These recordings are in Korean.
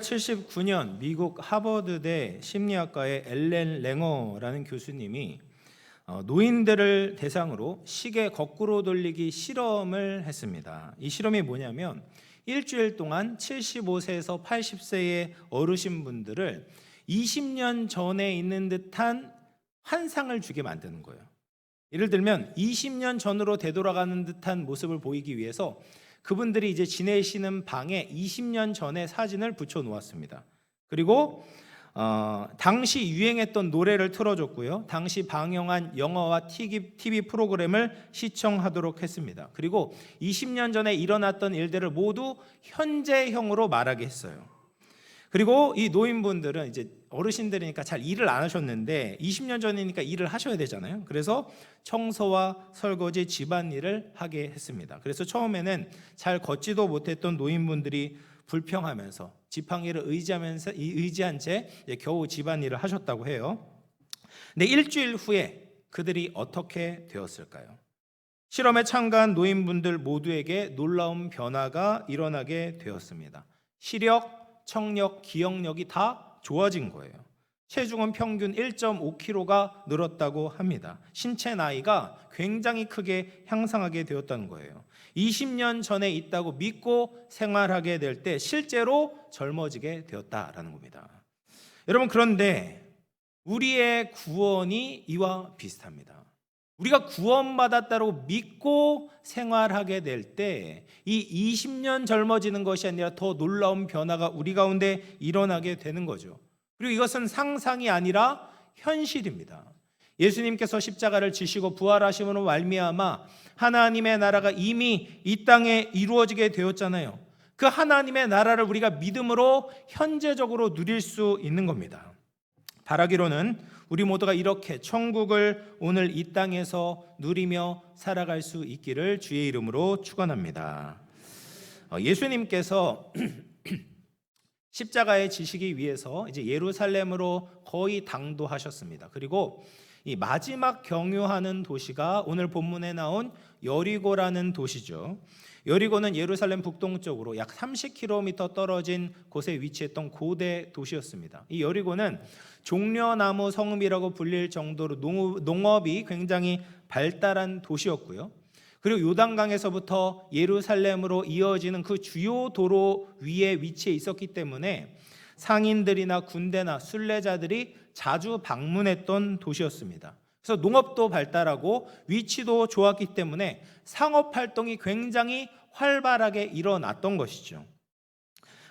1979년 미국 하버드대 심리학과의 엘렌 랭어라는 교수님이 노인들을 대상으로 시계 거꾸로 돌리기 실험을 했습니다. 이 실험이 뭐냐면 일주일 동안 75세에서 80세의 어르신분들을 20년 전에 있는 듯한 환상을 주게 만드는 거예요. 예를 들면 20년 전으로 되돌아가는 듯한 모습을 보이기 위해서 그분들이 이제 지내시는 방에 20년 전의 사진을 붙여 놓았습니다. 그리고 당시 유행했던 노래를 틀어줬고요. 당시 방영한 영화와 TV 프로그램을 시청하도록 했습니다. 그리고 20년 전에 일어났던 일들을 모두 현재형으로 말하게 했어요. 그리고 이 노인분들은 이제 어르신들이니까 잘 일을 안 하셨는데 20년 전이니까 일을 하셔야 되잖아요. 그래서 청소와 설거지, 집안일을 하게 했습니다. 그래서 처음에는 잘 걷지도 못했던 노인분들이 불평하면서 지팡이를 의지한 채 겨우 집안일을 하셨다고 해요. 근데 일주일 후에 그들이 어떻게 되었을까요? 실험에 참가한 노인분들 모두에게 놀라운 변화가 일어나게 되었습니다. 시력, 청력, 기억력이 다 좋아진 거예요. 체중은 평균 1.5kg가 늘었다고 합니다. 신체 나이가 굉장히 크게 향상하게 되었다는 거예요. 20년 전에 있다고 믿고 생활하게 될 때 실제로 젊어지게 되었다라는 겁니다. 여러분, 그런데 우리의 구원이 이와 비슷합니다. 우리가 구원받았다고 믿고 생활하게 될 때 이 20년 젊어지는 것이 아니라 더 놀라운 변화가 우리 가운데 일어나게 되는 거죠. 그리고 이것은 상상이 아니라 현실입니다. 예수님께서 십자가를 지시고 부활하심으로 말미암아 하나님의 나라가 이미 이 땅에 이루어지게 되었잖아요. 그 하나님의 나라를 우리가 믿음으로 현재적으로 누릴 수 있는 겁니다. 바라기로는 우리 모두가 이렇게 천국을 오늘 이 땅에서 누리며 살아갈 수 있기를 주의 이름으로 축원합니다. 예수님께서 십자가에 지시기 위해서 이제 예루살렘으로 거의 당도하셨습니다. 그리고 이 마지막 경유하는 도시가 오늘 본문에 나온 여리고라는 도시죠. 여리고는 예루살렘 북동쪽으로 약 30km 떨어진 곳에 위치했던 고대 도시였습니다. 이 여리고는 종려나무 성읍이라고 불릴 정도로 농업이 굉장히 발달한 도시였고요. 그리고 요단강에서부터 예루살렘으로 이어지는 그 주요 도로 위에 위치해 있었기 때문에 상인들이나 군대나 순례자들이 자주 방문했던 도시였습니다. 그래서 농업도 발달하고 위치도 좋았기 때문에 상업 활동이 굉장히 활발하게 일어났던 것이죠.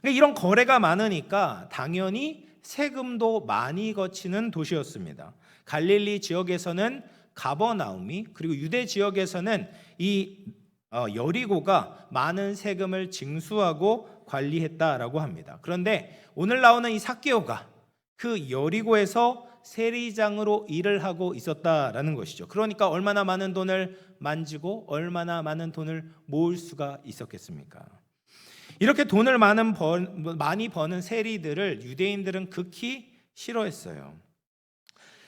이런 거래가 많으니까 당연히 세금도 많이 거치는 도시였습니다. 갈릴리 지역에서는 가버나움이, 그리고 유대 지역에서는 이 여리고가 많은 세금을 징수하고 관리했다라고 합니다. 그런데 오늘 나오는 이 삭개오가 그 여리고에서 세리장으로 일을 하고 있었다라는 것이죠. 그러니까 얼마나 많은 돈을 만지고 얼마나 많은 돈을 모을 수가 있었겠습니까? 이렇게 돈을 많이 버는 세리들을 유대인들은 극히 싫어했어요.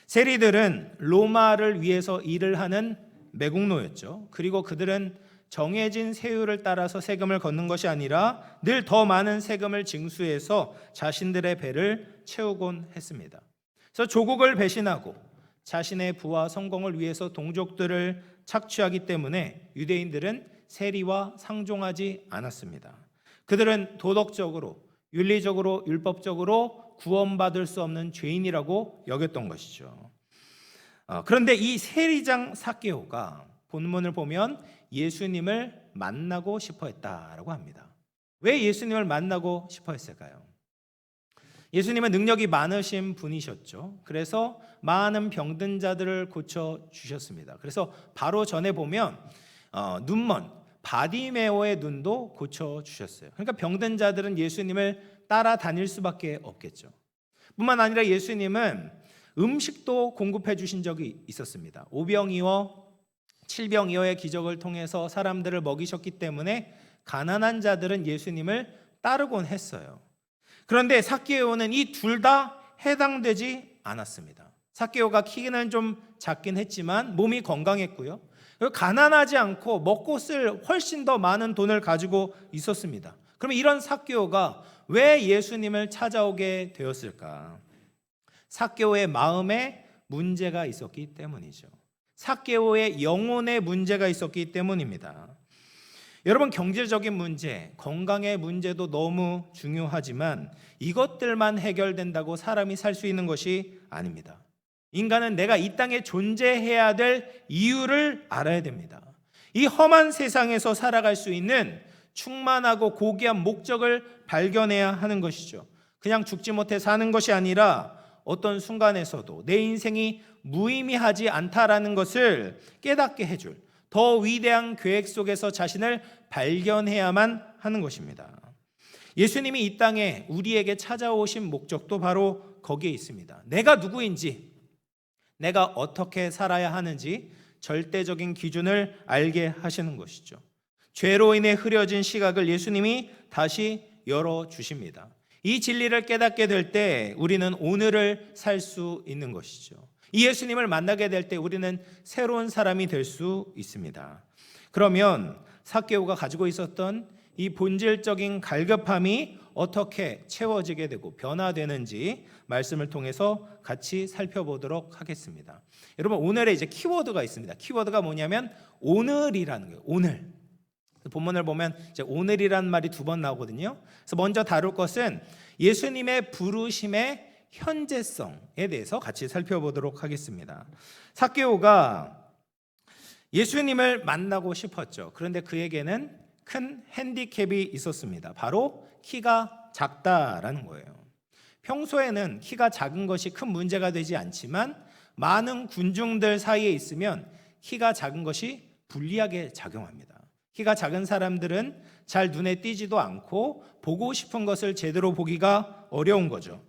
세리들은 로마를 위해서 일을 하는 매국노였죠. 그리고 그들은 정해진 세율을 따라서 세금을 걷는 것이 아니라 늘 더 많은 세금을 징수해서 자신들의 배를 채우곤 했습니다. 그래서 조국을 배신하고 자신의 부와 성공을 위해서 동족들을 착취하기 때문에 유대인들은 세리와 상종하지 않았습니다. 그들은 도덕적으로, 윤리적으로, 율법적으로 구원받을 수 없는 죄인이라고 여겼던 것이죠. 그런데 이 세리장 삭개오가 본문을 보면 예수님을 만나고 싶어 했다라고 합니다. 왜 예수님을 만나고 싶어 했을까요? 예수님은 능력이 많으신 분이셨죠. 그래서 많은 병든 자들을 고쳐주셨습니다. 그래서 바로 전에 보면 눈먼 바디메오의 눈도 고쳐주셨어요. 그러니까 병든 자들은 예수님을 따라다닐 수밖에 없겠죠. 뿐만 아니라 예수님은 음식도 공급해 주신 적이 있었습니다. 오병이어, 칠병이어의 기적을 통해서 사람들을 먹이셨기 때문에 가난한 자들은 예수님을 따르곤 했어요. 그런데 삭개오는 이 둘 다 해당되지 않았습니다. 삭개오가 키는 좀 작긴 했지만 몸이 건강했고요. 가난하지 않고 먹고 쓸 훨씬 더 많은 돈을 가지고 있었습니다. 그러면 이런 삭개오가 왜 예수님을 찾아오게 되었을까? 삭개오의 마음에 문제가 있었기 때문이죠. 삭개오의 영혼에 문제가 있었기 때문입니다. 여러분, 경제적인 문제, 건강의 문제도 너무 중요하지만 이것들만 해결된다고 사람이 살 수 있는 것이 아닙니다. 인간은 내가 이 땅에 존재해야 될 이유를 알아야 됩니다. 이 험한 세상에서 살아갈 수 있는 충만하고 고귀한 목적을 발견해야 하는 것이죠. 그냥 죽지 못해 사는 것이 아니라 어떤 순간에서도 내 인생이 무의미하지 않다라는 것을 깨닫게 해줄 더 위대한 계획 속에서 자신을 발견해야만 하는 것입니다. 예수님이 이 땅에 우리에게 찾아오신 목적도 바로 거기에 있습니다. 내가 누구인지, 내가 어떻게 살아야 하는지 절대적인 기준을 알게 하시는 것이죠. 죄로 인해 흐려진 시각을 예수님이 다시 열어주십니다. 이 진리를 깨닫게 될 때 우리는 오늘을 살 수 있는 것이죠. 이 예수님을 만나게 될 때 우리는 새로운 사람이 될 수 있습니다. 그러면 삭개오가 가지고 있었던 이 본질적인 갈급함이 어떻게 채워지게 되고 변화되는지 말씀을 통해서 같이 살펴보도록 하겠습니다. 여러분, 오늘의 이제 키워드가 있습니다. 키워드가 뭐냐면 오늘이라는 거예요. 오늘. 본문을 보면 이제 오늘이라는 말이 2번 나오거든요. 그래서 먼저 다룰 것은 예수님의 부르심의 현재성에 대해서 같이 살펴보도록 하겠습니다. 삭개오가 예수님을 만나고 싶었죠. 그런데 그에게는 큰 핸디캡이 있었습니다. 바로 키가 작다라는 거예요. 평소에는 키가 작은 것이 큰 문제가 되지 않지만 많은 군중들 사이에 있으면 키가 작은 것이 불리하게 작용합니다. 키가 작은 사람들은 잘 눈에 띄지도 않고 보고 싶은 것을 제대로 보기가 어려운 거죠.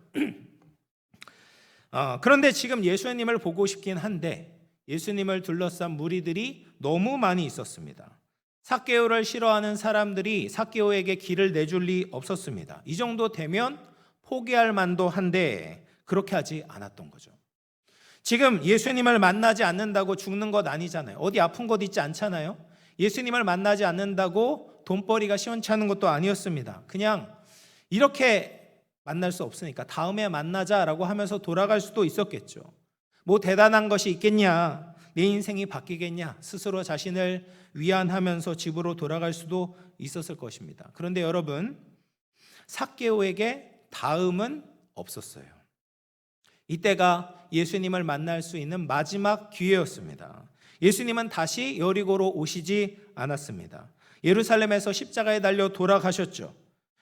그런데 지금 예수님을 보고 싶긴 한데 예수님을 둘러싼 무리들이 너무 많이 있었습니다. 삭개오를 싫어하는 사람들이 삭개오에게 길을 내줄 리 없었습니다. 이 정도 되면 포기할 만도 한데 그렇게 하지 않았던 거죠. 지금 예수님을 만나지 않는다고 죽는 것 아니잖아요. 어디 아픈 곳 있지 않잖아요. 예수님을 만나지 않는다고 돈벌이가 시원찮은 것도 아니었습니다. 그냥 이렇게 만날 수 없으니까 다음에 만나자라고 하면서 돌아갈 수도 있었겠죠. 뭐 대단한 것이 있겠냐, 내 인생이 바뀌겠냐, 스스로 자신을 위안하면서 집으로 돌아갈 수도 있었을 것입니다. 그런데 여러분, 삭개오에게 다음은 없었어요. 이때가 예수님을 만날 수 있는 마지막 기회였습니다. 예수님은 다시 여리고로 오시지 않았습니다. 예루살렘에서 십자가에 달려 돌아가셨죠.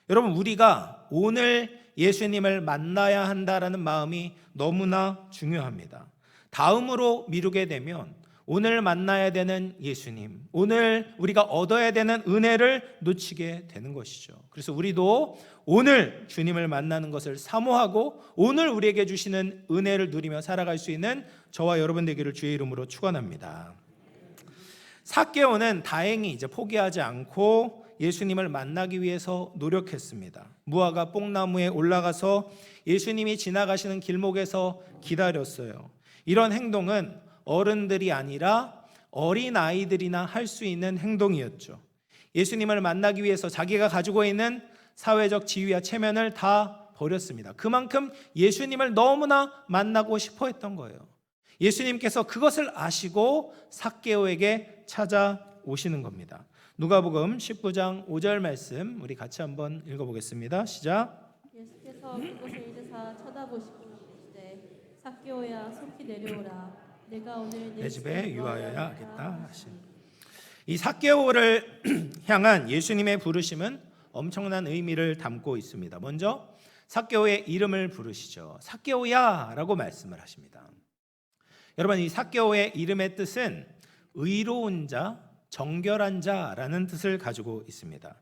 여러분, 우리가 오늘 예수님을 만나야 한다라는 마음이 너무나 중요합니다. 다음으로 미루게 되면 오늘 만나야 되는 예수님, 오늘 우리가 얻어야 되는 은혜를 놓치게 되는 것이죠. 그래서 우리도 오늘 주님을 만나는 것을 사모하고 오늘 우리에게 주시는 은혜를 누리며 살아갈 수 있는 저와 여러분 되기를 주의 이름으로 축원합니다. 삭개오는 다행히 이제 포기하지 않고 예수님을 만나기 위해서 노력했습니다. 무화과 뽕나무에 올라가서 예수님이 지나가시는 길목에서 기다렸어요. 이런 행동은 어른들이 아니라 어린아이들이나 할 수 있는 행동이었죠. 예수님을 만나기 위해서 자기가 가지고 있는 사회적 지위와 체면을 다 버렸습니다. 그만큼 예수님을 너무나 만나고 싶어 했던 거예요. 예수님께서 그것을 아시고 삭개오에게 찾아오시는 겁니다. 누가복음 19장 5절 말씀 우리 같이 한번 읽어보겠습니다. 시작. 예수께서 그곳에 이르사 쳐다보시고 이르시되 삭개오야 속히 내려오라 내가 오늘 내 집에 유하여야 하겠다 하신. 이 삭개오를 향한 예수님의 부르심은 엄청난 의미를 담고 있습니다. 먼저 삭개오의 이름을 부르시죠. 삭개오야라고 말씀을 하십니다. 여러분, 이 삭개오의 이름의 뜻은 의로운 자, 정결한 자라는 뜻을 가지고 있습니다.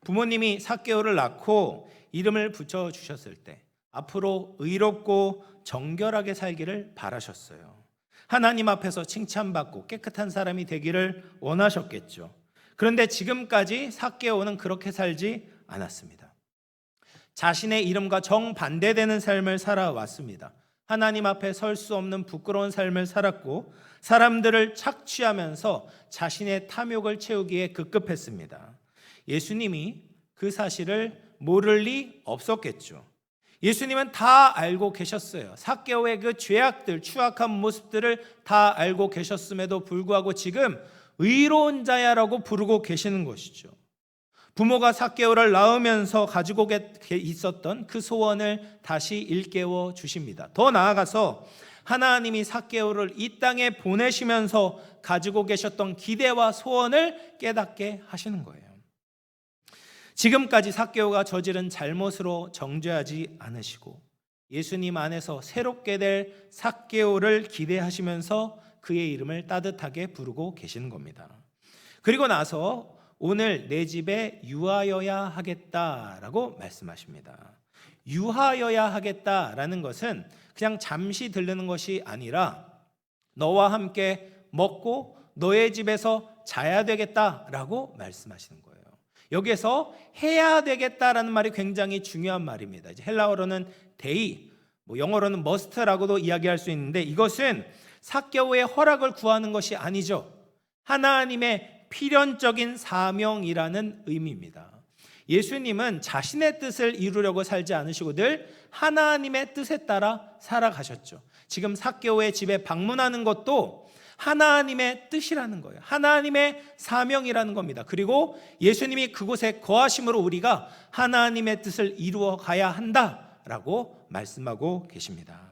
부모님이 삭개오를 낳고 이름을 붙여 주셨을 때 앞으로 의롭고 정결하게 살기를 바라셨어요. 하나님 앞에서 칭찬받고 깨끗한 사람이 되기를 원하셨겠죠. 그런데 지금까지 삭개오는 그렇게 살지 않았습니다. 자신의 이름과 정반대되는 삶을 살아왔습니다. 하나님 앞에 설 수 없는 부끄러운 삶을 살았고 사람들을 착취하면서 자신의 탐욕을 채우기에 급급했습니다. 예수님이 그 사실을 모를 리 없었겠죠. 예수님은 다 알고 계셨어요. 삭개오의 그 죄악들, 추악한 모습들을 다 알고 계셨음에도 불구하고 지금 의로운 자야라고 부르고 계시는 것이죠. 부모가 삭개오를 낳으면서 가지고 있었던 그 소원을 다시 일깨워 주십니다. 더 나아가서 하나님이 삭개오를 이 땅에 보내시면서 가지고 계셨던 기대와 소원을 깨닫게 하시는 거예요. 지금까지 삭개오가 저지른 잘못으로 정죄하지 않으시고 예수님 안에서 새롭게 될 삭개오를 기대하시면서 그의 이름을 따뜻하게 부르고 계시는 겁니다. 그리고 나서 오늘 내 집에 유하여야 하겠다라고 말씀하십니다. 유하여야 하겠다라는 것은 그냥 잠시 들르는 것이 아니라 너와 함께 먹고 너의 집에서 자야 되겠다라고 말씀하시는 거예요. 여기에서 해야 되겠다라는 말이 굉장히 중요한 말입니다. 이제 헬라어로는 데이, 영어로는 must라고도 이야기할 수 있는데 이것은 삭개오의 허락을 구하는 것이 아니죠. 하나님의 필연적인 사명이라는 의미입니다. 예수님은 자신의 뜻을 이루려고 살지 않으시고 늘 하나님의 뜻에 따라 살아가셨죠. 지금 삭개오의 집에 방문하는 것도 하나님의 뜻이라는 거예요. 하나님의 사명이라는 겁니다. 그리고 예수님이 그곳에 거하심으로 우리가 하나님의 뜻을 이루어 가야 한다라고 말씀하고 계십니다.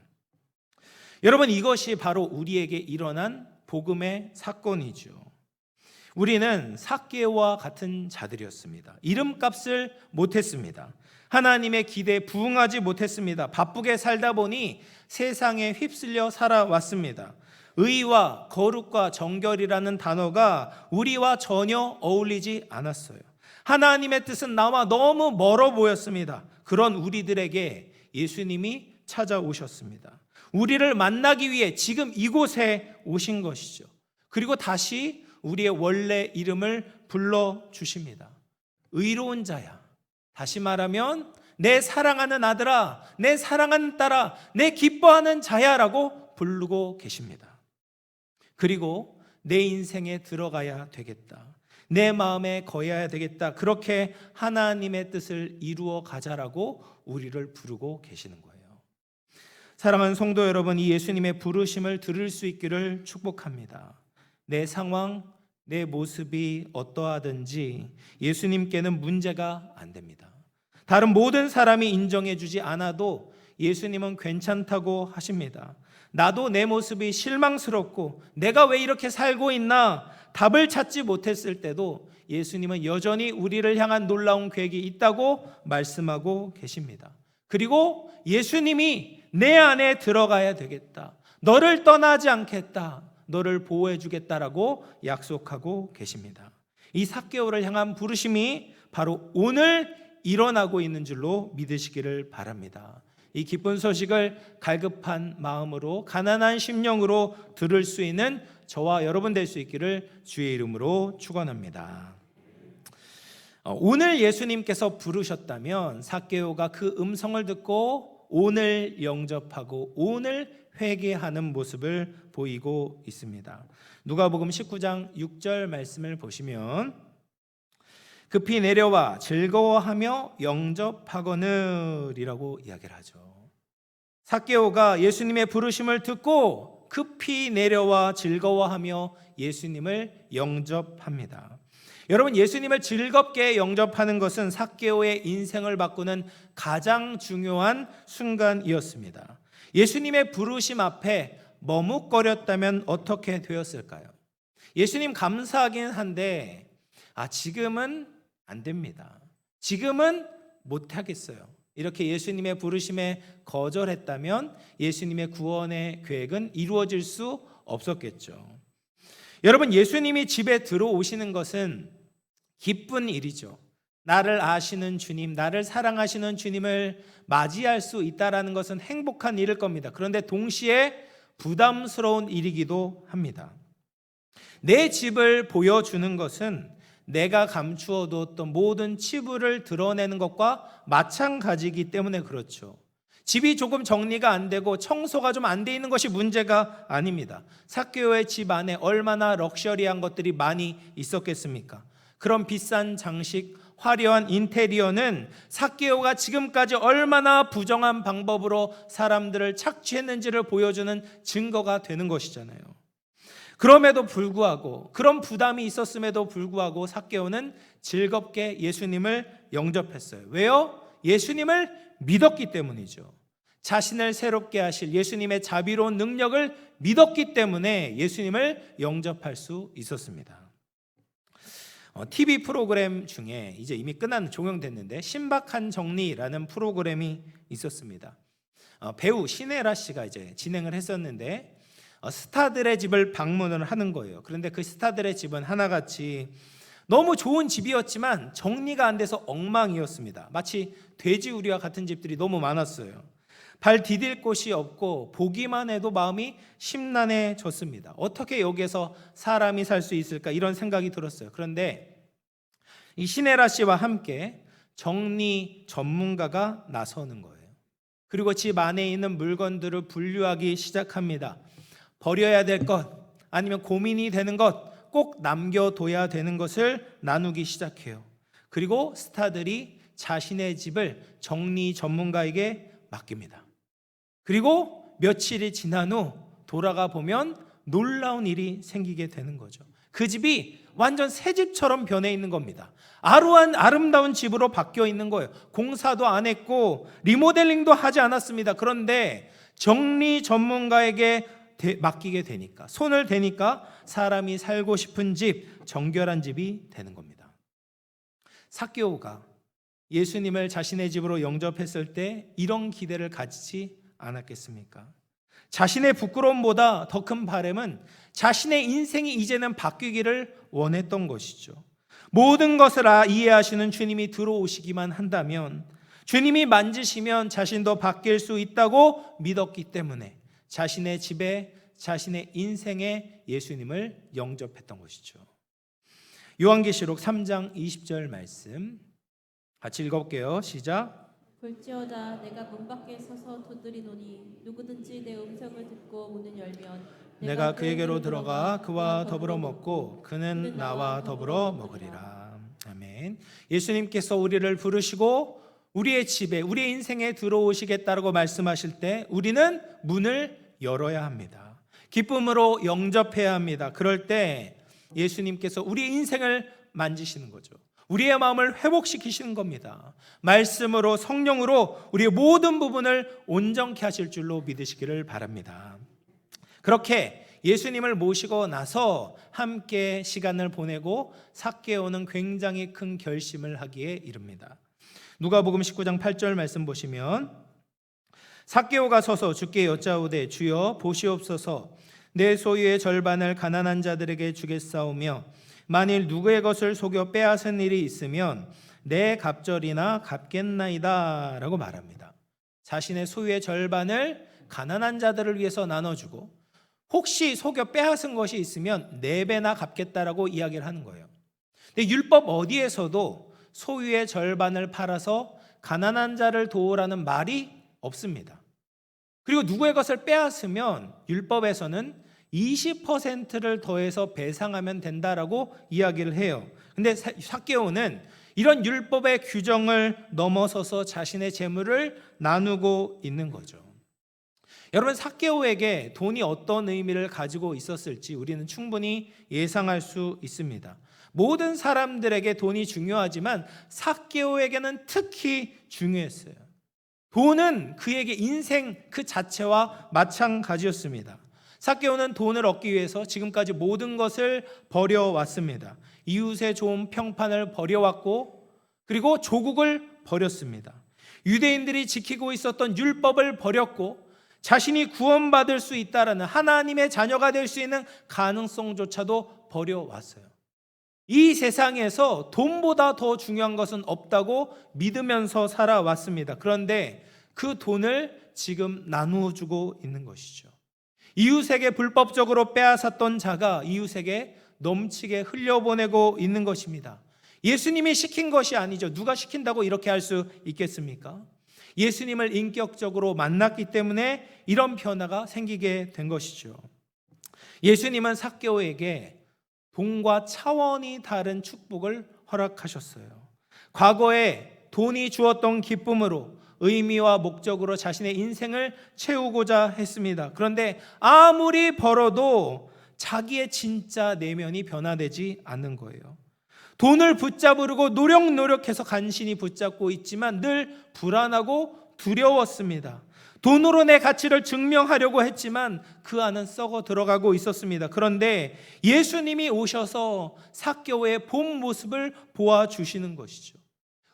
여러분, 이것이 바로 우리에게 일어난 복음의 사건이죠. 우리는 삭개오와 같은 자들이었습니다. 이름값을 못했습니다. 하나님의 기대에 부응하지 못했습니다. 바쁘게 살다 보니 세상에 휩쓸려 살아왔습니다. 의와 거룩과 정결이라는 단어가 우리와 전혀 어울리지 않았어요. 하나님의 뜻은 나와 너무 멀어 보였습니다. 그런 우리들에게 예수님이 찾아오셨습니다. 우리를 만나기 위해 지금 이곳에 오신 것이죠. 그리고 다시 우리의 원래 이름을 불러주십니다. 의로운 자야. 다시 말하면 내 사랑하는 아들아, 내 사랑하는 딸아, 내 기뻐하는 자야라고 부르고 계십니다. 그리고 내 인생에 들어가야 되겠다. 내 마음에 거해야 되겠다. 그렇게 하나님의 뜻을 이루어 가자라고 우리를 부르고 계시는 거예요. 사랑하는 성도 여러분, 이 예수님의 부르심을 들을 수 있기를 축복합니다. 내 상황, 내 모습이 어떠하든지 예수님께는 문제가 안 됩니다. 다른 모든 사람이 인정해 주지 않아도 예수님은 괜찮다고 하십니다. 나도 내 모습이 실망스럽고 내가 왜 이렇게 살고 있나 답을 찾지 못했을 때도 예수님은 여전히 우리를 향한 놀라운 계획이 있다고 말씀하고 계십니다. 그리고 예수님이 내 안에 들어가야 되겠다. 너를 떠나지 않겠다. 너를 보호해 주겠다라고 약속하고 계십니다. 이 삭개오를 향한 부르심이 바로 오늘 일어나고 있는 줄로 믿으시기를 바랍니다. 이 기쁜 소식을 갈급한 마음으로 가난한 심령으로 들을 수 있는 저와 여러분 될 수 있기를 주의 이름으로 축원합니다. 오늘 예수님께서 부르셨다면 삭개오가 그 음성을 듣고 오늘 영접하고 오늘 회개하는 모습을 보이고 있습니다. 누가복음 19장 6절 말씀을 보시면 급히 내려와 즐거워하며 영접하거늘이라고 이야기를 하죠. 삭개오가 예수님의 부르심을 듣고 급히 내려와 즐거워하며 예수님을 영접합니다. 여러분, 예수님을 즐겁게 영접하는 것은 삭개오의 인생을 바꾸는 가장 중요한 순간이었습니다. 예수님의 부르심 앞에 머뭇거렸다면 어떻게 되었을까요? 예수님 감사하긴 한데 지금은 안 됩니다. 지금은 못하겠어요. 이렇게 예수님의 부르심에 거절했다면 예수님의 구원의 계획은 이루어질 수 없었겠죠. 여러분, 예수님이 집에 들어오시는 것은 기쁜 일이죠. 나를 아시는 주님, 나를 사랑하시는 주님을 맞이할 수 있다는 것은 행복한 일일 겁니다. 그런데 동시에 부담스러운 일이기도 합니다. 내 집을 보여주는 것은 내가 감추어 두었던 모든 치부를 드러내는 것과 마찬가지이기 때문에 그렇죠. 집이 조금 정리가 안 되고 청소가 좀 안 돼 있는 것이 문제가 아닙니다. 삭개오의 집 안에 얼마나 럭셔리한 것들이 많이 있었겠습니까? 그런 비싼 장식, 화려한 인테리어는 삭개오가 지금까지 얼마나 부정한 방법으로 사람들을 착취했는지를 보여주는 증거가 되는 것이잖아요. 그럼에도 불구하고, 그런 부담이 있었음에도 불구하고 삭개오는 즐겁게 예수님을 영접했어요. 왜요? 예수님을 믿었기 때문이죠. 자신을 새롭게 하실 예수님의 자비로운 능력을 믿었기 때문에 예수님을 영접할 수 있었습니다. TV 프로그램 중에 이제 이미 종영됐는데 신박한 정리라는 프로그램이 있었습니다. 배우 신혜라 씨가 이제 진행을 했었는데 스타들의 집을 방문을 하는 거예요. 그런데 그 스타들의 집은 하나같이 너무 좋은 집이었지만 정리가 안 돼서 엉망이었습니다. 마치 돼지우리와 같은 집들이 너무 많았어요. 발 디딜 곳이 없고 보기만 해도 마음이 심란해졌습니다. 어떻게 여기에서 사람이 살 수 있을까 이런 생각이 들었어요. 그런데 이 신혜라 씨와 함께 정리 전문가가 나서는 거예요. 그리고 집 안에 있는 물건들을 분류하기 시작합니다. 버려야 될 것, 아니면 고민이 되는 것, 꼭 남겨둬야 되는 것을 나누기 시작해요. 그리고 스타들이 자신의 집을 정리 전문가에게 맡깁니다. 그리고 며칠이 지난 후 돌아가 보면 놀라운 일이 생기게 되는 거죠. 그 집이 완전 새 집처럼 변해 있는 겁니다. 아름다운 집으로 바뀌어 있는 거예요. 공사도 안 했고 리모델링도 하지 않았습니다. 그런데 정리 전문가에게 맡기게 되니까, 손을 대니까 사람이 살고 싶은 집, 정결한 집이 되는 겁니다. 삭개오가 예수님을 자신의 집으로 영접했을 때 이런 기대를 가지지 않았겠습니까? 자신의 부끄러움보다 더 큰 바람은 자신의 인생이 이제는 바뀌기를 원했던 것이죠. 모든 것을 이해하시는 주님이 들어오시기만 한다면, 주님이 만지시면 자신도 바뀔 수 있다고 믿었기 때문에 자신의 집에, 자신의 인생에 예수님을 영접했던 것이죠. 요한계시록 3장 20절 말씀 같이 읽어볼게요. 시작. 볼지어다 내가 문 밖에 서서 두드리노니 누구든지 내 음성을 듣고 문을 열면 내가 그에게로 들어가 그와 더불어 먹고 그는 나와 더불어 먹으리라. 아멘. 예수님께서 우리를 부르시고 우리의 집에, 우리의 인생에 들어오시겠다라고 말씀하실 때 우리는 문을 열어야 합니다. 기쁨으로 영접해야 합니다. 그럴 때 예수님께서 우리의 인생을 만지시는 거죠. 우리의 마음을 회복시키시는 겁니다. 말씀으로, 성령으로 우리의 모든 부분을 온전케 하실 줄로 믿으시기를 바랍니다. 그렇게 예수님을 모시고 나서 함께 시간을 보내고 삭개오는 굉장히 큰 결심을 하기에 이릅니다. 누가복음 19장 8절 말씀 보시면 삭개오가 서서 주께 여짜오되 주여 보시옵소서 내 소유의 절반을 가난한 자들에게 주겠사오며 만일 누구의 것을 속여 빼앗은 일이 있으면 내 갑절이나 갚겠나이다 라고 말합니다. 자신의 소유의 절반을 가난한 자들을 위해서 나눠주고 혹시 속여 빼앗은 것이 있으면 4배나 갚겠다라고 이야기를 하는 거예요. 근데 율법 어디에서도 소유의 절반을 팔아서 가난한 자를 도우라는 말이 없습니다. 그리고 누구의 것을 빼앗으면 율법에서는 20%를 더해서 배상하면 된다라고 이야기를 해요. 근데 삭개오는 이런 율법의 규정을 넘어서서 자신의 재물을 나누고 있는 거죠. 여러분, 삭개오에게 돈이 어떤 의미를 가지고 있었을지 우리는 충분히 예상할 수 있습니다. 모든 사람들에게 돈이 중요하지만 삭개오에게는 특히 중요했어요. 돈은 그에게 인생 그 자체와 마찬가지였습니다. 삭개오는 돈을 얻기 위해서 지금까지 모든 것을 버려왔습니다. 이웃의 좋은 평판을 버려왔고 그리고 조국을 버렸습니다. 유대인들이 지키고 있었던 율법을 버렸고 자신이 구원받을 수 있다라는 하나님의 자녀가 될 수 있는 가능성조차도 버려왔어요. 이 세상에서 돈보다 더 중요한 것은 없다고 믿으면서 살아왔습니다. 그런데 그 돈을 지금 나누어주고 있는 것이죠. 이웃에게 불법적으로 빼앗았던 자가 이웃에게 넘치게 흘려보내고 있는 것입니다. 예수님이 시킨 것이 아니죠. 누가 시킨다고 이렇게 할 수 있겠습니까? 예수님을 인격적으로 만났기 때문에 이런 변화가 생기게 된 것이죠. 예수님은 삭개오에게 돈과 차원이 다른 축복을 허락하셨어요. 과거에 돈이 주었던 기쁨으로 의미와 목적으로 자신의 인생을 채우고자 했습니다. 그런데 아무리 벌어도 자기의 진짜 내면이 변화되지 않는 거예요. 돈을 붙잡으려고 노력해서 간신히 붙잡고 있지만 늘 불안하고 두려웠습니다. 돈으로 내 가치를 증명하려고 했지만 그 안은 썩어 들어가고 있었습니다. 그런데 예수님이 오셔서 삭개오의 본 모습을 보아주시는 것이죠.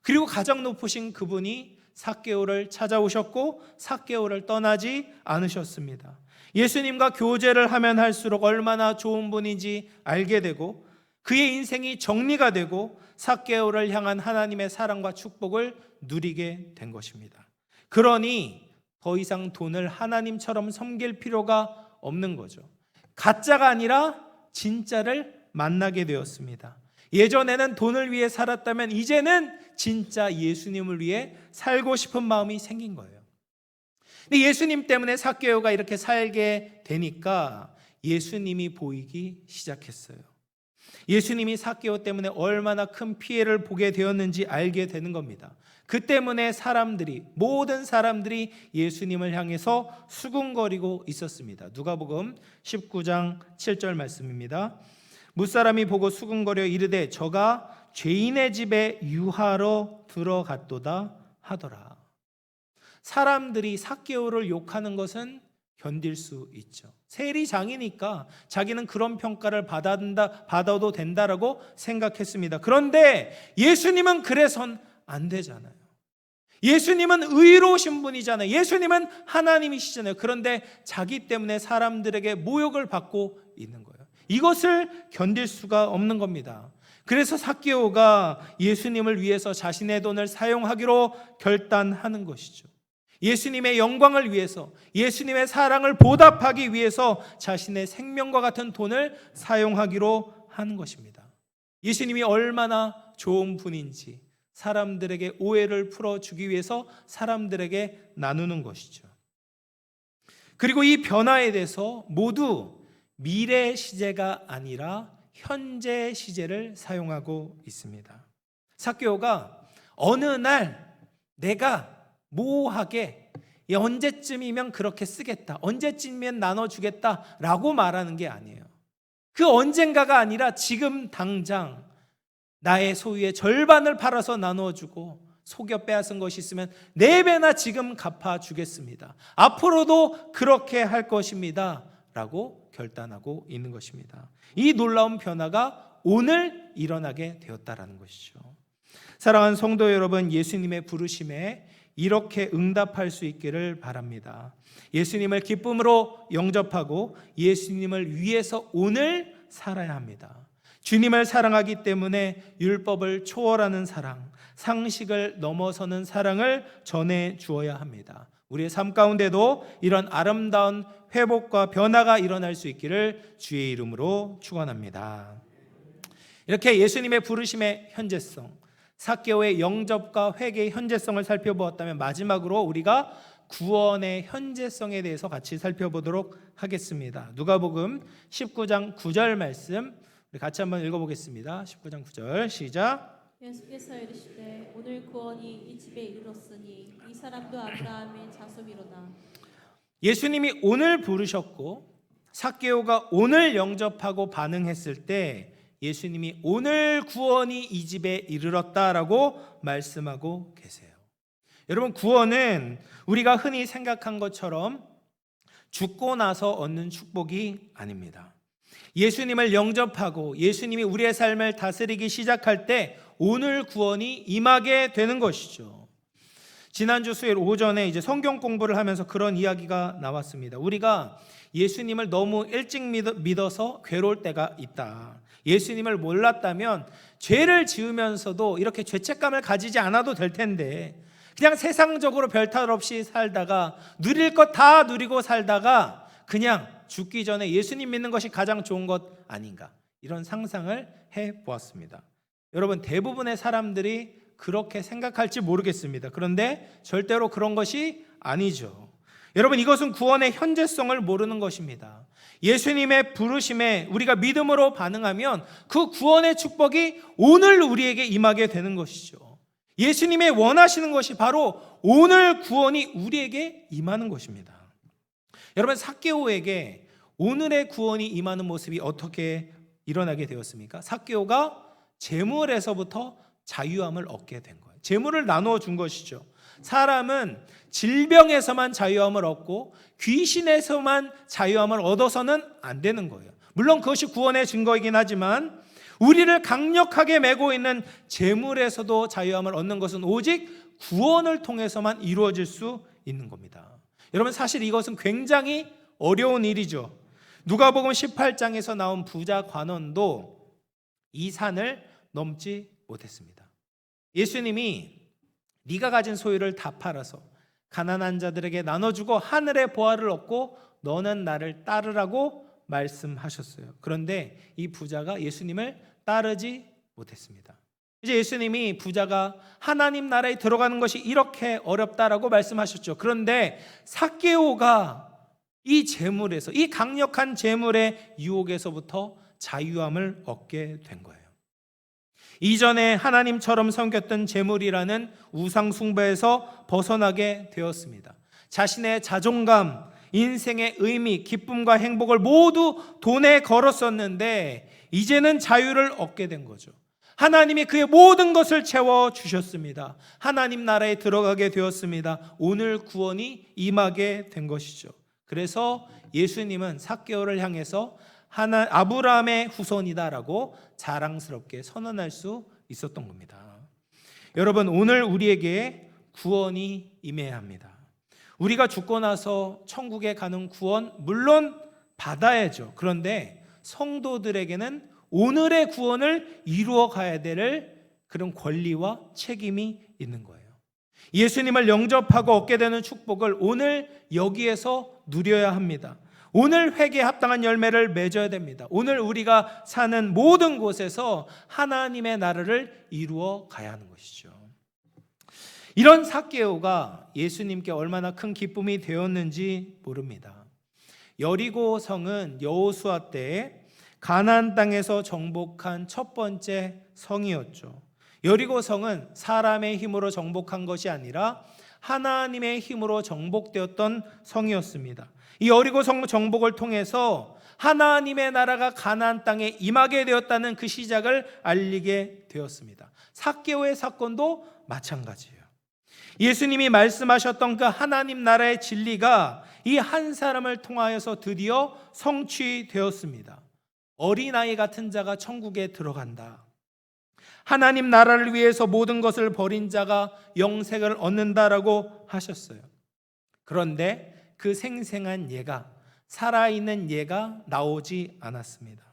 그리고 가장 높으신 그분이 삭개오를 찾아오셨고 삭개오를 떠나지 않으셨습니다. 예수님과 교제를 하면 할수록 얼마나 좋은 분인지 알게 되고 그의 인생이 정리가 되고 삭개오를 향한 하나님의 사랑과 축복을 누리게 된 것입니다. 그러니 더 이상 돈을 하나님처럼 섬길 필요가 없는 거죠. 가짜가 아니라 진짜를 만나게 되었습니다. 예전에는 돈을 위해 살았다면 이제는 진짜 예수님을 위해 살고 싶은 마음이 생긴 거예요. 근데 예수님 때문에 삭개오가 이렇게 살게 되니까 예수님이 보이기 시작했어요. 예수님이 삭개오 때문에 얼마나 큰 피해를 보게 되었는지 알게 되는 겁니다. 그 때문에 모든 사람들이 예수님을 향해서 수군거리고 있었습니다. 누가복음 19장 7절 말씀입니다. 무사람이 보고 수군거려 이르되 저가 죄인의 집에 유하러 들어갔도다 하더라. 사람들이 삭개오를 욕하는 것은 견딜 수 있죠. 세리장이니까 자기는 그런 평가를 받아도 된다라고 생각했습니다. 그런데 예수님은 그래선 안 되잖아요. 예수님은 의로우신 분이잖아요. 예수님은 하나님이시잖아요. 그런데 자기 때문에 사람들에게 모욕을 받고 있는 거예요. 이것을 견딜 수가 없는 겁니다. 그래서 삭개오가 예수님을 위해서 자신의 돈을 사용하기로 결단하는 것이죠. 예수님의 영광을 위해서, 예수님의 사랑을 보답하기 위해서 자신의 생명과 같은 돈을 사용하기로 하는 것입니다. 예수님이 얼마나 좋은 분인지 사람들에게 오해를 풀어주기 위해서 사람들에게 나누는 것이죠. 그리고 이 변화에 대해서 모두 미래 시제가 아니라 현재 시제를 사용하고 있습니다. 삭개오가 어느 날 내가 모호하게 언제쯤이면 그렇게 쓰겠다, 언제쯤이면 나눠주겠다라고 말하는 게 아니에요. 그 언젠가가 아니라 지금 당장 나의 소유의 절반을 팔아서 나누어주고 속여 빼앗은 것이 있으면 4배나 지금 갚아주겠습니다. 앞으로도 그렇게 할 것입니다 라고 결단하고 있는 것입니다. 이 놀라운 변화가 오늘 일어나게 되었다라는 것이죠. 사랑하는 성도 여러분, 예수님의 부르심에 이렇게 응답할 수 있기를 바랍니다. 예수님을 기쁨으로 영접하고 예수님을 위해서 오늘 살아야 합니다. 주님을 사랑하기 때문에 율법을 초월하는 사랑, 상식을 넘어서는 사랑을 전해 주어야 합니다. 우리의 삶 가운데도 이런 아름다운 회복과 변화가 일어날 수 있기를 주의 이름으로 축원합니다. 이렇게 예수님의 부르심의 현재성, 삭개오의 영접과 회개의 현재성을 살펴보았다면 마지막으로 우리가 구원의 현재성에 대해서 같이 살펴보도록 하겠습니다. 누가복음 19장 9절 말씀 우리 같이 한번 읽어보겠습니다. 19장 9절 시작. 예수께서 이르시되 오늘 구원이 이 집에 이르렀으니 이 사람도 아브라함의 자손이로다. 예수님이 오늘 부르셨고 삭개오가 오늘 영접하고 반응했을 때 예수님이 오늘 구원이 이 집에 이르렀다라고 말씀하고 계세요. 여러분, 구원은 우리가 흔히 생각한 것처럼 죽고 나서 얻는 축복이 아닙니다. 예수님을 영접하고 예수님이 우리의 삶을 다스리기 시작할 때 오늘 구원이 임하게 되는 것이죠. 지난주 수요일 오전에 이제 성경 공부를 하면서 그런 이야기가 나왔습니다. 우리가 예수님을 너무 일찍 믿어서 괴로울 때가 있다. 예수님을 몰랐다면 죄를 지으면서도 이렇게 죄책감을 가지지 않아도 될 텐데 그냥 세상적으로 별탈 없이 살다가 누릴 것 다 누리고 살다가 그냥 죽기 전에 예수님 믿는 것이 가장 좋은 것 아닌가, 이런 상상을 해보았습니다. 여러분, 대부분의 사람들이 그렇게 생각할지 모르겠습니다. 그런데 절대로 그런 것이 아니죠. 여러분, 이것은 구원의 현재성을 모르는 것입니다. 예수님의 부르심에 우리가 믿음으로 반응하면 그 구원의 축복이 오늘 우리에게 임하게 되는 것이죠. 예수님의 원하시는 것이 바로 오늘 구원이 우리에게 임하는 것입니다. 여러분, 삭개오에게 오늘의 구원이 임하는 모습이 어떻게 일어나게 되었습니까? 삭개오가 재물에서부터 자유함을 얻게 된 거예요. 재물을 나누어 준 것이죠. 사람은 질병에서만 자유함을 얻고 귀신에서만 자유함을 얻어서는 안 되는 거예요. 물론 그것이 구원의 증거이긴 하지만 우리를 강력하게 매고 있는 재물에서도 자유함을 얻는 것은 오직 구원을 통해서만 이루어질 수 있는 겁니다. 여러분, 사실 이것은 굉장히 어려운 일이죠. 누가복음 18장에서 나온 부자 관원도 이 산을 넘지 못했습니다. 예수님이 네가 가진 소유를 다 팔아서 가난한 자들에게 나눠주고 하늘의 보화를 얻고 너는 나를 따르라고 말씀하셨어요. 그런데 이 부자가 예수님을 따르지 못했습니다. 이제 예수님이 부자가 하나님 나라에 들어가는 것이 이렇게 어렵다라고 말씀하셨죠. 그런데 삭개오가 이 재물에서, 이 강력한 재물의 유혹에서부터 자유함을 얻게 된 거예요. 이전에 하나님처럼 섬겼던 재물이라는 우상 숭배에서 벗어나게 되었습니다. 자신의 자존감, 인생의 의미, 기쁨과 행복을 모두 돈에 걸었었는데 이제는 자유를 얻게 된 거죠. 하나님이 그의 모든 것을 채워주셨습니다. 하나님 나라에 들어가게 되었습니다. 오늘 구원이 임하게 된 것이죠. 그래서 예수님은 삭개오를 향해서 아브라함의 후손이다라고 자랑스럽게 선언할 수 있었던 겁니다. 여러분, 오늘 우리에게 구원이 임해야 합니다. 우리가 죽고 나서 천국에 가는 구원 물론 받아야죠. 그런데 성도들에게는 오늘의 구원을 이루어 가야 될 그런 권리와 책임이 있는 거예요. 예수님을 영접하고 얻게 되는 축복을 오늘 여기에서 누려야 합니다. 오늘 회개에 합당한 열매를 맺어야 됩니다. 오늘 우리가 사는 모든 곳에서 하나님의 나라를 이루어 가야 하는 것이죠. 이런 삭개오가 예수님께 얼마나 큰 기쁨이 되었는지 모릅니다. 여리고 성은 여호수아 때에 가나안 땅에서 정복한 첫 번째 성이었죠. 여리고 성은 사람의 힘으로 정복한 것이 아니라 하나님의 힘으로 정복되었던 성이었습니다. 이 여리고 성 정복을 통해서 하나님의 나라가 가나안 땅에 임하게 되었다는 그 시작을 알리게 되었습니다. 삭개오의 사건도 마찬가지예요. 예수님이 말씀하셨던 그 하나님 나라의 진리가 이 한 사람을 통하여서 드디어 성취되었습니다. 어린아이 같은 자가 천국에 들어간다. 하나님 나라를 위해서 모든 것을 버린 자가 영생을 얻는다라고 하셨어요. 그런데 그 생생한 예가, 살아있는 예가 나오지 않았습니다.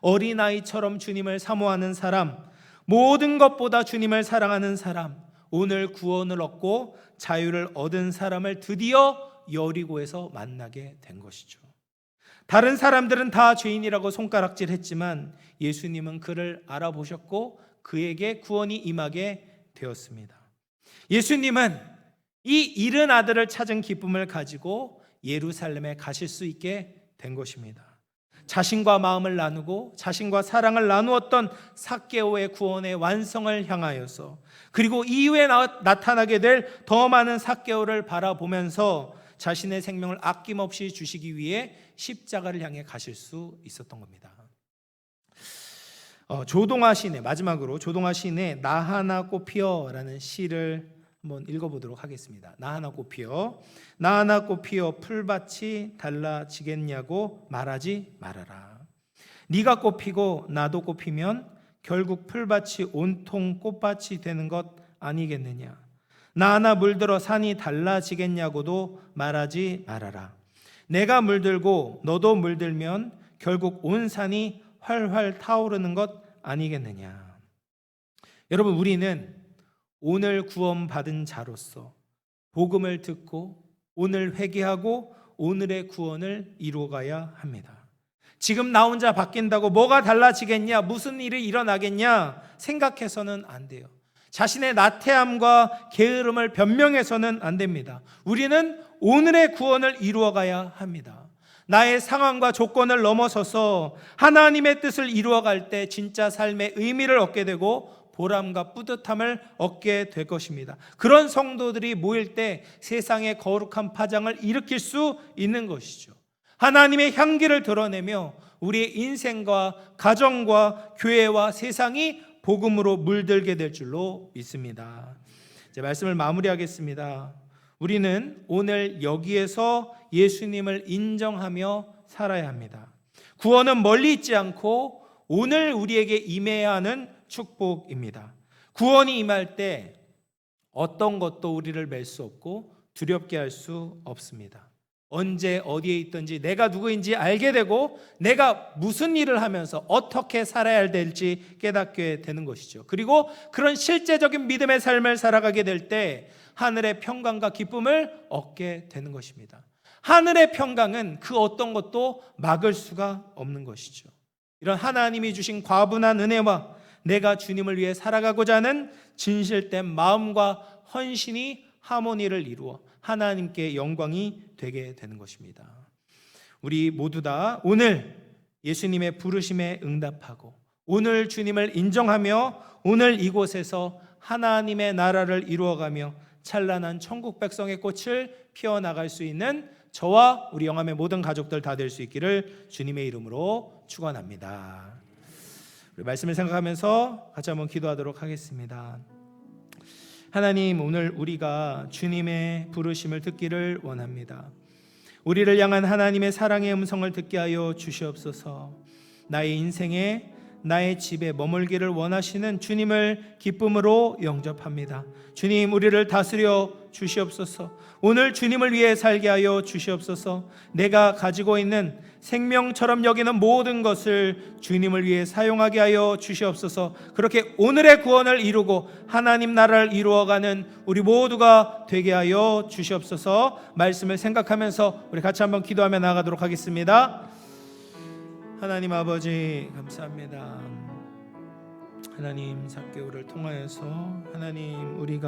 어린아이처럼 주님을 사모하는 사람, 모든 것보다 주님을 사랑하는 사람, 오늘 구원을 얻고 자유를 얻은 사람을 드디어 여리고에서 만나게 된 것이죠. 다른 사람들은 다 죄인이라고 손가락질했지만 예수님은 그를 알아보셨고 그에게 구원이 임하게 되었습니다. 예수님은 이 잃은 아들을 찾은 기쁨을 가지고 예루살렘에 가실 수 있게 된 것입니다. 자신과 마음을 나누고 자신과 사랑을 나누었던 삭개오의 구원의 완성을 향하여서, 그리고 이후에 나타나게 될 더 많은 삭개오를 바라보면서 자신의 생명을 아낌없이 주시기 위해 십자가를 향해 가실 수 있었던 겁니다. 조동아 시인의, 마지막으로 조동아 시인의 나 하나 꽃 피어라는 시를 한번 읽어보도록 하겠습니다. 나 하나 꽃 피어, 나 하나 꽃 피어 풀밭이 달라지겠냐고 말하지 말아라. 네가 꽃 피고 나도 꽃 피면 결국 풀밭이 온통 꽃밭이 되는 것 아니겠느냐. 나 하나 물들어 산이 달라지겠냐고도 말하지 말아라. 내가 물들고 너도 물들면 결국 온 산이 활활 타오르는 것 아니겠느냐. 여러분, 우리는 오늘 구원받은 자로서 복음을 듣고 오늘 회개하고 오늘의 구원을 이루어가야 합니다. 지금 나 혼자 바뀐다고 뭐가 달라지겠냐, 무슨 일이 일어나겠냐 생각해서는 안 돼요. 자신의 나태함과 게으름을 변명해서는 안 됩니다. 우리는 오늘의 구원을 이루어가야 합니다. 나의 상황과 조건을 넘어서서 하나님의 뜻을 이루어갈 때 진짜 삶의 의미를 얻게 되고 보람과 뿌듯함을 얻게 될 것입니다. 그런 성도들이 모일 때 세상의 거룩한 파장을 일으킬 수 있는 것이죠. 하나님의 향기를 드러내며 우리의 인생과 가정과 교회와 세상이 복음으로 물들게 될 줄로 믿습니다. 이제 말씀을 마무리하겠습니다. 우리는 오늘 여기에서 예수님을 인정하며 살아야 합니다. 구원은 멀리 있지 않고 오늘 우리에게 임해야 하는 축복입니다. 구원이 임할 때 어떤 것도 우리를 맬 수 없고 두렵게 할 수 없습니다. 언제 어디에 있든지 내가 누구인지 알게 되고 내가 무슨 일을 하면서 어떻게 살아야 될지 깨닫게 되는 것이죠. 그리고 그런 실제적인 믿음의 삶을 살아가게 될 때 하늘의 평강과 기쁨을 얻게 되는 것입니다. 하늘의 평강은 그 어떤 것도 막을 수가 없는 것이죠. 이런 하나님이 주신 과분한 은혜와 내가 주님을 위해 살아가고자 하는 진실된 마음과 헌신이 하모니를 이루어 하나님께 영광이 되게 되는 것입니다. 우리 모두 다 오늘 예수님의 부르심에 응답하고 오늘 주님을 인정하며 오늘 이곳에서 하나님의 나라를 이루어가며 찬란한 천국 백성의 꽃을 피워나갈 수 있는 저와 우리 영암의 모든 가족들 다 될 수 있기를 주님의 이름으로 축원합니다. 우리 말씀을 생각하면서 같이 한번 기도하도록 하겠습니다. 하나님, 오늘 우리가 주님의 부르심을 듣기를 원합니다. 우리를 향한 하나님의 사랑의 음성을 듣게 하여 주시옵소서. 나의 인생에 나의 집에 머물기를 원하시는 주님을 기쁨으로 영접합니다. 주님, 우리를 다스려 주시옵소서. 오늘 주님을 위해 살게 하여 주시옵소서. 내가 가지고 있는 생명처럼 여기는 모든 것을 주님을 위해 사용하게 하여 주시옵소서. 그렇게 오늘의 구원을 이루고 하나님 나라를 이루어가는 우리 모두가 되게 하여 주시옵소서. 말씀을 생각하면서 우리 같이 한번 기도하며 나아가도록 하겠습니다. 하나님 아버지, 감사합니다. 하나님, 삭개오를 통하여서 하나님 우리가